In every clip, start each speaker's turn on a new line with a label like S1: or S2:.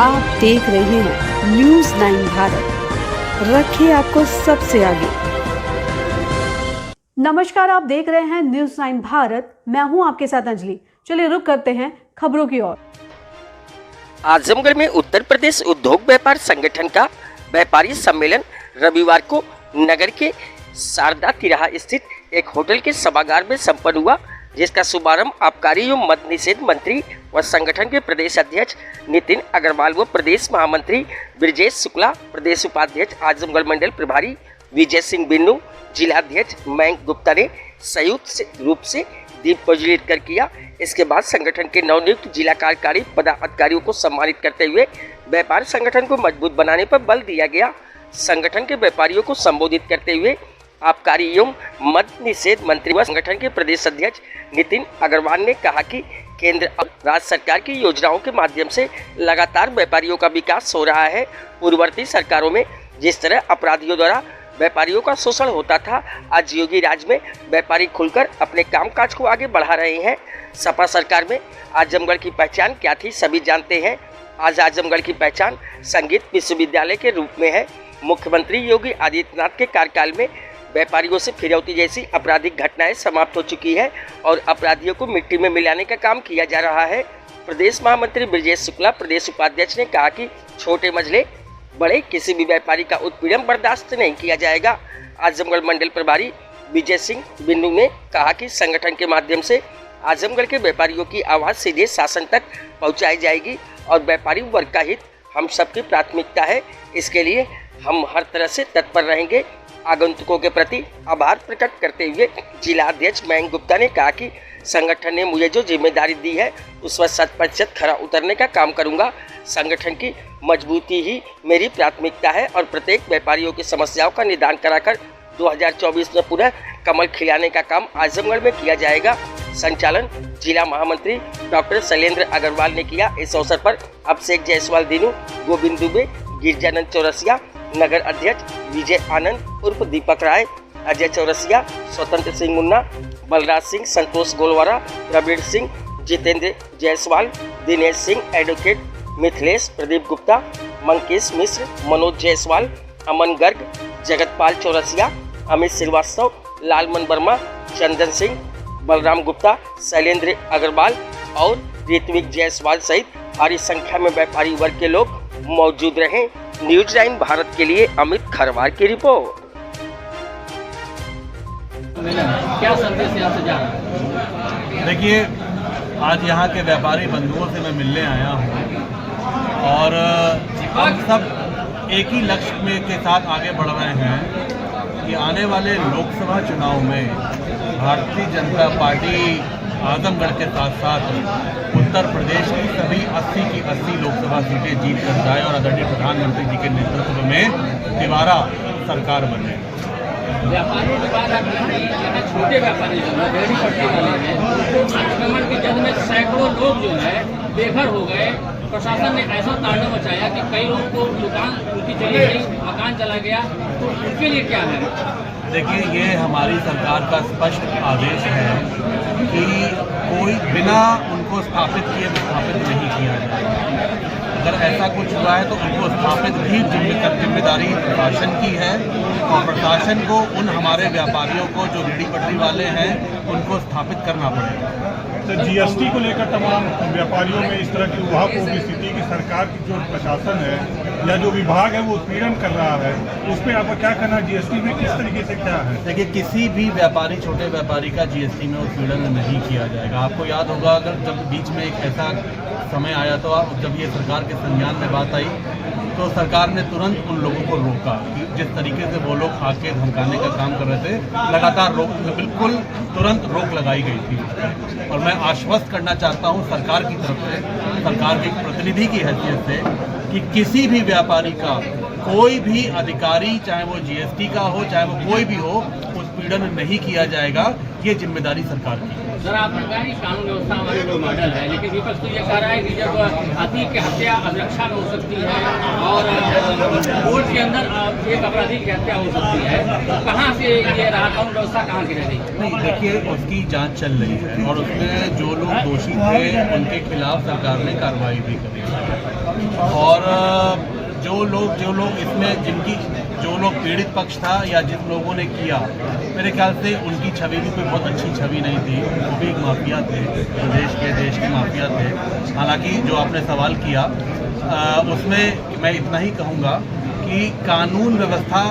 S1: आप देख रहे हैं न्यूज़ 9 भारत, रखिए आपको सबसे आगे। नमस्कार, आप देख रहे हैं न्यूज़ 9 भारत, मैं हूं आपके साथ अंजलि। चलिए रुक करते हैं खबरों की ओर।
S2: आजमगढ़ में उत्तर प्रदेश उद्योग व्यापार संगठन का व्यापारी सम्मेलन रविवार को नगर के शारदा तिराहा स्थित एक होटल के सभागार में संपन्न हुआ, जिसका शुभारंभ आबकारी एवं मद्य निषेध मंत्री व संगठन के प्रदेश अध्यक्ष नितिन अग्रवाल व प्रदेश महामंत्री ब्रजेश शुक्ला, प्रदेश उपाध्यक्ष आजमगढ़ मंडल प्रभारी विजय सिंह बिन्नू, जिलाध्यक्ष मयंक गुप्ता ने संयुक्त रूप से दीप प्रज्वलित कर किया। इसके बाद संगठन के नवनियुक्त जिला कार्यकारी पदाधिकारियों को सम्मानित करते हुए व्यापार संगठन को मजबूत बनाने पर बल दिया गया। संगठन के व्यापारियों को संबोधित करते हुए आबकारी एवं मद्य निषेध मंत्री व संगठन के प्रदेश अध्यक्ष नितिन अग्रवाल ने कहा कि केंद्र और राज्य सरकार की योजनाओं के माध्यम से लगातार व्यापारियों का विकास हो रहा है। पूर्ववर्ती सरकारों में जिस तरह अपराधियों द्वारा व्यापारियों का शोषण होता था, आज योगी राज में व्यापारी खुलकर अपने कामकाज को आगे बढ़ा रहे हैं। सपा सरकार में आजमगढ़ की पहचान क्या थी सभी जानते हैं। आज आजमगढ़ की पहचान संगीत विश्वविद्यालय के रूप में है। मुख्यमंत्री योगी आदित्यनाथ के कार्यकाल में व्यापारियों से फिरौती जैसी आपराधिक घटनाएं समाप्त हो चुकी है और अपराधियों को मिट्टी में मिलाने का काम किया जा रहा है। प्रदेश महामंत्री ब्रजेश शुक्ला, प्रदेश उपाध्यक्ष ने कहा कि छोटे मझले बड़े किसी भी व्यापारी का उत्पीड़न बर्दाश्त नहीं किया जाएगा। आजमगढ़ मंडल प्रभारी विजय सिंह बिन्नू ने कहा कि संगठन के माध्यम से आजमगढ़ के व्यापारियों की आवाज़ सीधे शासन तक पहुंचाई जाएगी और व्यापारी वर्ग का हित हम सबकी प्राथमिकता है। इसके लिए हम हर तरह से तत्पर रहेंगे। आगंतुकों के प्रति आभार प्रकट करते हुए जिला अध्यक्ष मयंक गुप्ता ने कहा कि संगठन ने मुझे जो जिम्मेदारी दी है उस पर 100% खरा उतरने का काम करूंगा। संगठन की मजबूती ही मेरी प्राथमिकता है और प्रत्येक व्यापारियों की समस्याओं का निदान कराकर 2024 में पुनः कमल खिलाने का काम आजमगढ़ में किया जाएगा। संचालन जिला महामंत्री डॉक्टर शैलेंद्र अग्रवाल ने किया। इस अवसर पर अभिषेक जायसवाल दिनू, गोविंद दुबे, गिरजानंद चौरसिया, नगर अध्यक्ष विजय आनंद उर्फ दीपक राय, अजय चौरसिया, स्वतंत्र सिंह मुन्ना, बलराज सिंह, संतोष गोलवारा, प्रवीण सिंह, जितेंद्र जायसवाल, दिनेश सिंह, एडवोकेट मिथिलेश, प्रदीप गुप्ता, मंकेश मिश्र, मनोज जायसवाल, अमन गर्ग, जगतपाल चौरसिया, अमित श्रीवास्तव, लालमन वर्मा, चंदन सिंह, बलराम गुप्ता, शैलेंद्र अग्रवाल और ऋत्विक जायसवाल सहित भारी संख्या में व्यापारी वर्ग के लोग मौजूद रहे। न्यूज़ 9 भारत के लिए अमित खरवार की रिपोर्ट।
S3: क्या संदेश यहाँ से जा रहा है?
S4: देखिए, आज यहाँ के व्यापारी बंधुओं से मैं मिलने आया हूँ और हम सब एक ही लक्ष्य में के साथ आगे बढ़ रहे हैं कि आने वाले लोकसभा चुनाव में भारतीय जनता पार्टी आजमगढ़ के साथ साथ उत्तर प्रदेश की सभी 80 की 80 लोकसभा सीटें जीत कर जाए और आदरणीय प्रधानमंत्री जी के नेतृत्व में दोबारा सरकार बने।
S3: व्यापारियों की बात आती है, छोटे व्यापारी जो है रेहड़ी पट्टी वाले हैं, तो आक्रमण की जद में सैकड़ों लोग जो है बेघर हो गए। प्रशासन ने ऐसा तांडव मचाया कि कई लोगों को दुकान उनकी चली गई, मकान चला गया, तो उनके लिए क्या है?
S4: देखिए, ये हमारी सरकार का स्पष्ट आदेश है कि कोई बिना उनको स्थापित किए विस्थापित नहीं किया जाए। अगर ऐसा कुछ हुआ है तो उनको स्थापित भी जिम्मेदारी प्रशासन की है और प्रशासन को उन हमारे व्यापारियों को जो रेहड़ी पटरी वाले हैं उनको स्थापित करना पड़ेगा।
S5: तो जीएसटी को लेकर तमाम व्यापारियों में इस तरह की उहापोह स्थिति की सरकार की जो प्रशासन है या जो विभाग है वो उत्पीड़न कर रहा है, उस पर आपका क्या कहना है? जीएसटी में किस तरीके से क्या है?
S4: देखिए, किसी भी व्यापारी, छोटे व्यापारी का जीएसटी में उत्पीड़न नहीं किया जाएगा। आपको याद होगा, अगर जब बीच में एक ऐसा समय आया तो जब ये सरकार के संज्ञान में बात आई तो सरकार ने तुरंत उन लोगों को रोका कि जिस तरीके से वो लोग आके धमकाने का काम कर रहे थे, लगातार बिल्कुल तुरंत रोक लगाई गई थी। और मैं आश्वस्त करना चाहता हूँ सरकार की तरफ से, सरकार के प्रतिनिधि की हैसियत से, कि किसी भी व्यापारी का, कोई भी अधिकारी, चाहे वो जीएसटी का हो चाहे वो कोई भी हो, उत्पीड़न नहीं किया जाएगा। ये जिम्मेदारी सरकार की है।
S3: सर, आपने कहा कि कानून व्यवस्था हमारी जो मॉडल है, लेकिन विपक्ष तो ये कह रहा है कि जब हाथी की हत्या अभिरक्षा में हो सकती है और कोर्ट के अंदर एक अपराधी की हत्या हो सकती है, तो कहाँ से ये रहा कानून व्यवस्था कहाँ की रह गई?
S4: नहीं, देखिए, उसकी जांच चल रही है और उसमें जो लोग दोषी थे उनके खिलाफ सरकार ने कार्रवाई भी करी और और जो लोग इसमें जो लोग पीड़ित पक्ष था या जिन लोगों ने किया, मेरे ख्याल से उनकी छवि भी कोई बहुत अच्छी छवि नहीं थी। वो भी एक माफिया थे, देश के माफिया थे। हालांकि जो आपने सवाल किया उसमें मैं इतना ही कहूँगा कि कानून व्यवस्था,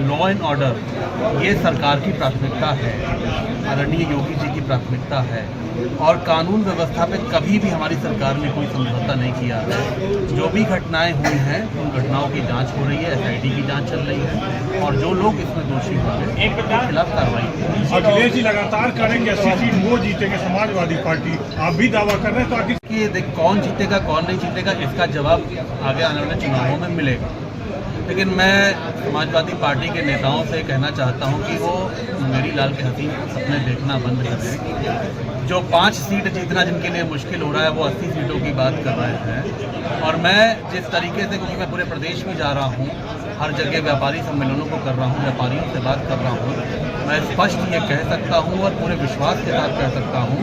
S4: लॉ एंड ऑर्डर ये सरकार की प्राथमिकता है, आदरणीय योगी जी की प्राथमिकता है। और कानून व्यवस्था पे कभी भी हमारी सरकार ने कोई समझौता नहीं किया है। जो भी घटनाएं हुई हैं उन घटनाओं की जांच हो रही है, SIT की जांच चल रही है और जो लोग इसमें दोषी होंगे उनके खिलाफ कार्रवाई।
S5: अखिलेश जी लगातार करेंगे 80 सीट वो जीतेंगे समाजवादी पार्टी, आप भी दावा कर रहे हैं, तो आखिर
S4: ये देख कौन जीतेगा कौन नहीं जीतेगा इसका जवाब आगे आने वाले चुनावों में मिलेगा। लेकिन मैं समाजवादी पार्टी के नेताओं से कहना चाहता हूं कि वो मेरी लाल के हसीन सपने देखना बंद कर दें। जो 5 सीट जीतना जिनके लिए मुश्किल हो रहा है वो 80 सीटों की बात कर रहे हैं। और मैं जिस तरीके से, क्योंकि मैं पूरे प्रदेश में जा रहा हूं, हर जगह व्यापारी सम्मेलनों को कर रहा हूं, व्यापारियों से बात कर रहा हूं, मैं स्पष्ट ये कह सकता हूं और पूरे विश्वास के साथ कह सकता हूं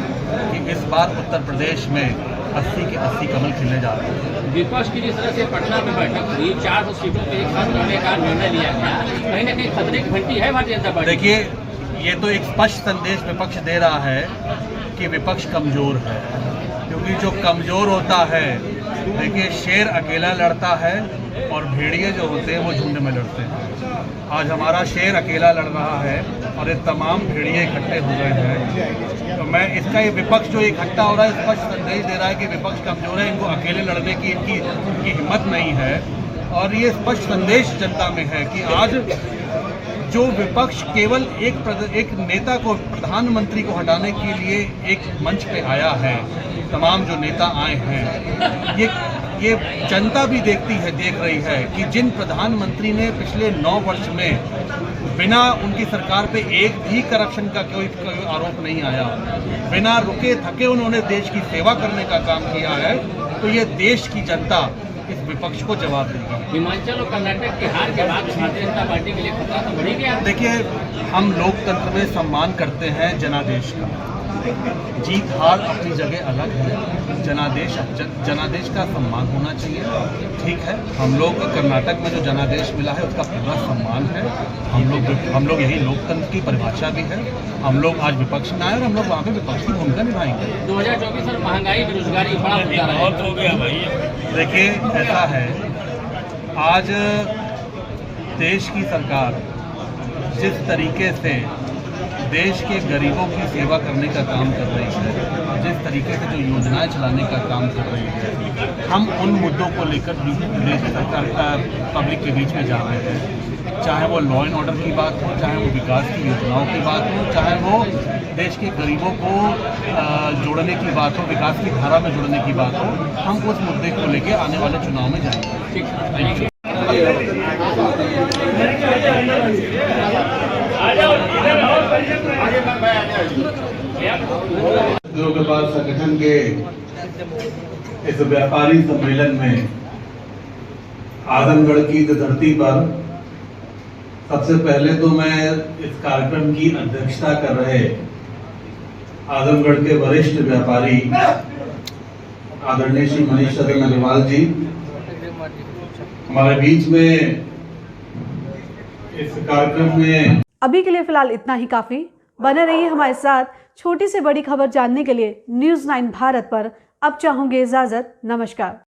S4: कि इस बार उत्तर प्रदेश में 80 के 80 कमल खिलने जा रहे हैं।
S3: विपक्ष की जिस तरह से पटना में बैठक हुई, 400 सीटों पे एक साथ लड़ने का निर्णय लिया गया, कहीं ना कहीं खतरे की घंटी है भारतीय जनता पार्टी।
S4: देखिए, ये तो एक स्पष्ट संदेश विपक्ष दे रहा है कि विपक्ष कमज़ोर है, क्योंकि जो कमज़ोर होता है, देखिए शेर अकेला लड़ता है और भेड़िए जो होते हैं वो झुंड में लड़ते हैं। आज हमारा शेर अकेला लड़ रहा है और ये तमाम भेड़िए इकट्ठे हो गए हैं। तो मैं इसका ये विपक्ष जो इकट्ठा हो रहा है स्पष्ट संदेश दे रहा है कि विपक्ष कमज़ोर है, इनको अकेले लड़ने की इनकी हिम्मत नहीं है। और ये स्पष्ट संदेश जनता में है कि आज जो विपक्ष केवल एक नेता को, प्रधानमंत्री को हटाने के लिए एक मंच पे आया है, तमाम जो नेता आए हैं, ये जनता भी देख रही है कि जिन प्रधानमंत्री ने पिछले 9 वर्ष में बिना उनकी सरकार पे एक भी करप्शन का कोई आरोप नहीं आया, बिना रुके थके उन्होंने देश की सेवा करने का काम किया है, तो ये देश की जनता इस विपक्ष को जवाब देगी।
S3: हिमाचल और कर्नाटक की हार के बाद भारतीय जनता पार्टी के लिए खतरा तो बढ़ गया।
S4: देखिए, हम लोकतंत्र में सम्मान करते हैं जनादेश का। जीत हार अपनी जगह अलग है, जनादेश का सम्मान होना चाहिए। ठीक है, हम लोग कर्नाटक में जो जनादेश मिला है उसका पूरा सम्मान है। हम लोग यही लोकतंत्र की परिभाषा भी है। हम लोग आज विपक्ष में आए और हम लोग वहाँ पे विपक्ष की भूमिका निभाएंगे।
S3: 2024 में महंगाई, बेरोजगारी बड़ा मुद्दा रहा। हो गया भाई।
S4: देखिए, ऐसा है, आज देश की सरकार जिस तरीके से देश के गरीबों की सेवा करने का काम कर रही है, जिस तरीके से जो योजनाएं चलाने का काम कर रही है, हम उन मुद्दों को लेकर पब्लिक के बीच में जा रहे हैं। चाहे वो लॉ एंड ऑर्डर की बात हो, चाहे वो विकास की योजनाओं की बात हो, चाहे वो देश के गरीबों को जोड़ने की बात हो, विकास की धारा में जोड़ने की बात हो, हम उस मुद्दे को लेकर आने वाले चुनाव में जाएंगे।
S6: व्यापार संगठन के इस व्यापारी सम्मेलन में आजमगढ़ की धरती पर सबसे पहले तो मैं इस कार्यक्रम की अध्यक्षता कर रहे आजमगढ़ के वरिष्ठ व्यापारी आदरणीय श्री मनीष चंद्र अग्रवाल जी हमारे बीच में इस कार्यक्रम में।
S1: अभी के लिए फिलहाल इतना ही काफी। बने रहिए हमारे साथ। छोटी से बड़ी खबर जानने के लिए News 9 भारत पर अब चाहूंगी इजाजत। नमस्कार।